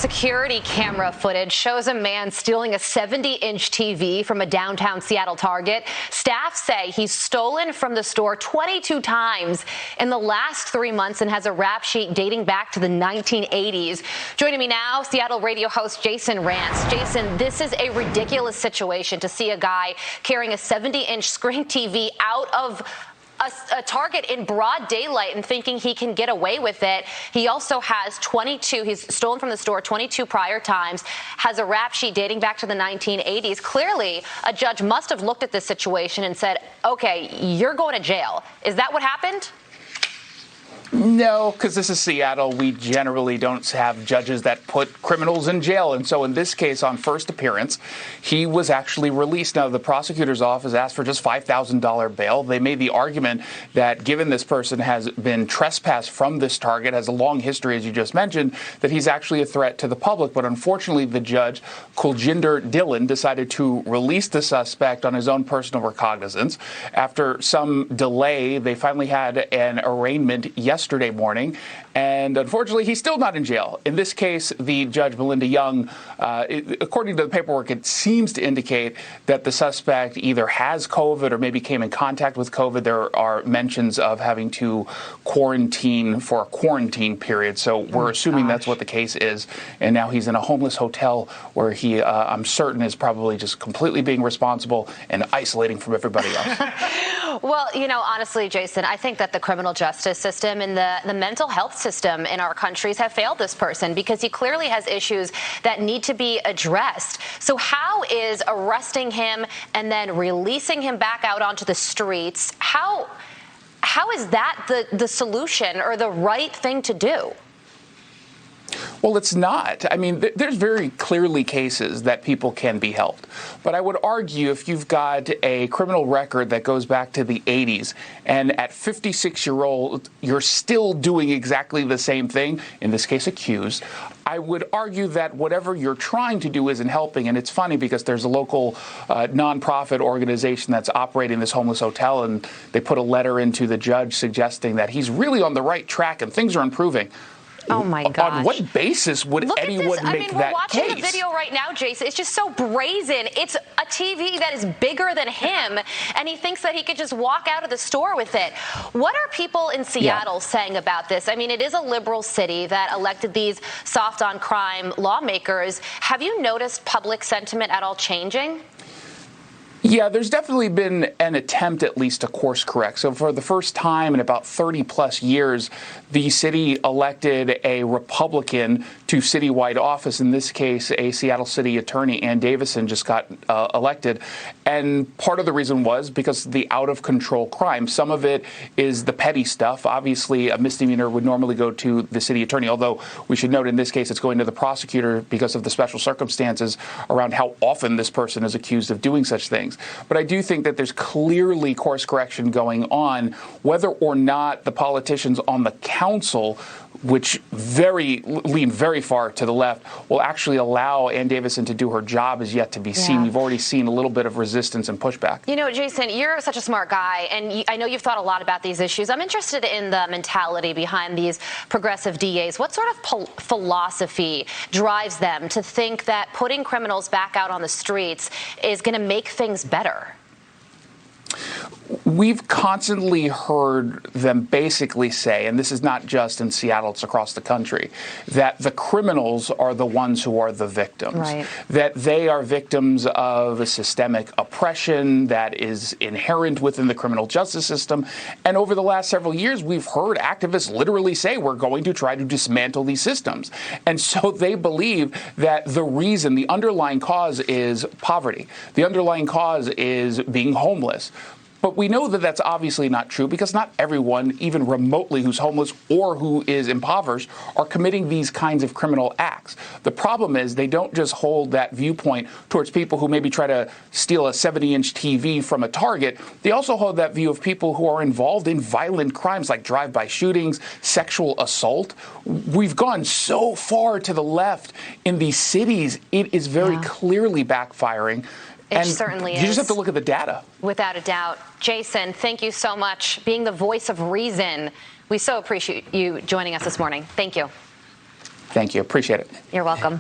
Security camera footage shows a man stealing a 70-inch TV from a downtown Seattle Target. Staff say he's stolen from the store 22 times in the last 3 months and has a rap sheet dating back to the 1980s. Joining me now, Seattle radio host Jason Rantz. Jason, this is a ridiculous situation to see a guy carrying a 70-inch screen TV out of a Target in broad daylight and thinking he can get away with it. He also has he's stolen from the store 22 prior times, has a rap sheet dating back to the 1980s. Clearly, a judge must have looked at this situation and said, okay, you're going to jail. Is that what happened? No, because this is Seattle. We generally don't have judges that put criminals in jail. And so in this case, on first appearance, he was actually released. Now, the prosecutor's office asked for just $5,000 bail. They made the argument that given this person has been trespassed from this Target, has a long history, as you just mentioned, that he's actually a threat to the public. But unfortunately, the judge, Kuljinder Dhillon, decided to release the suspect on his own personal recognizance. After some delay, they finally had an arraignment yesterday morning, and unfortunately, he's still not in jail. In this case, the judge, Melinda Young, according to the paperwork, it seems to indicate that the suspect either has COVID or maybe came in contact with COVID. There are mentions of having to quarantine for a quarantine period, so we're assuming that's what the case is. And now he's in a homeless hotel where he, I'm certain, is probably just completely being responsible and isolating from everybody else. Well, you know, honestly, Jason, I think that the criminal justice system and the mental health system in our countries have failed this person because he clearly has issues that need to be addressed. So how is arresting him and then releasing him back out onto the streets, how is that the solution or the right thing to do? Well, it's not. I mean, there's very clearly cases that people can be helped. But I would argue if you've got a criminal record that goes back to the 80s and at 56-year-old, you're still doing exactly the same thing, in this case accused, I would argue that whatever you're trying to do isn't helping. And it's funny because there's a local nonprofit organization that's operating this homeless hotel, and they put a letter into the judge suggesting that he's really on the right track and things are improving. Oh, my gosh. On what basis would anyone make that case? I mean, we're watching the video right now, Jason. It's just so brazen. It's a TV that is bigger than him, and he thinks that he could just walk out of the store with it. What are people in Seattle saying about this? I mean, it is a liberal city that elected these soft-on-crime lawmakers. Have you noticed public sentiment at all changing? Yeah, there's definitely been an attempt at least to course correct. So for the first time in about 30 plus years, the city elected a Republican to citywide office. In this case, a Seattle City Attorney, Ann Davison, just got elected. And part of the reason was because of the out-of-control crime. Some of it is the petty stuff. Obviously, a misdemeanor would normally go to the city attorney, although we should note in this case it's going to the prosecutor because of the special circumstances around how often this person is accused of doing such things. But I do think that there's clearly course correction going on, whether or not the politicians on the council, which lean very far to the left, will actually allow Ann Davison to do her job is yet to be seen. We've already seen a little bit of resistance and pushback. You know, Jason, you're such a smart guy, and I know you've thought a lot about these issues. I'm interested in the mentality behind these progressive DAs. What sort of philosophy drives them to think that putting criminals back out on the streets is going to make things better? We've constantly heard them basically say, and this is not just in Seattle, it's across the country, that the criminals are the ones who are the victims. Right. That they are victims of a systemic oppression that is inherent within the criminal justice system. And over the last several years, we've heard activists literally say we're going to try to dismantle these systems. And so they believe that the underlying cause is poverty. The underlying cause is being homeless. But we know that that's obviously not true because not everyone, even remotely, who's homeless or who is impoverished, are committing these kinds of criminal acts. The problem is they don't just hold that viewpoint towards people who maybe try to steal a 70-inch TV from a Target. They also hold that view of people who are involved in violent crimes like drive-by shootings, sexual assault. We've gone so far to the left in these cities, it is very clearly backfiring. It certainly is. You just have to look at the data. Without a doubt. Jason, thank you so much. Being the voice of reason, we so appreciate you joining us this morning. Thank you. Thank you. Appreciate it. You're welcome.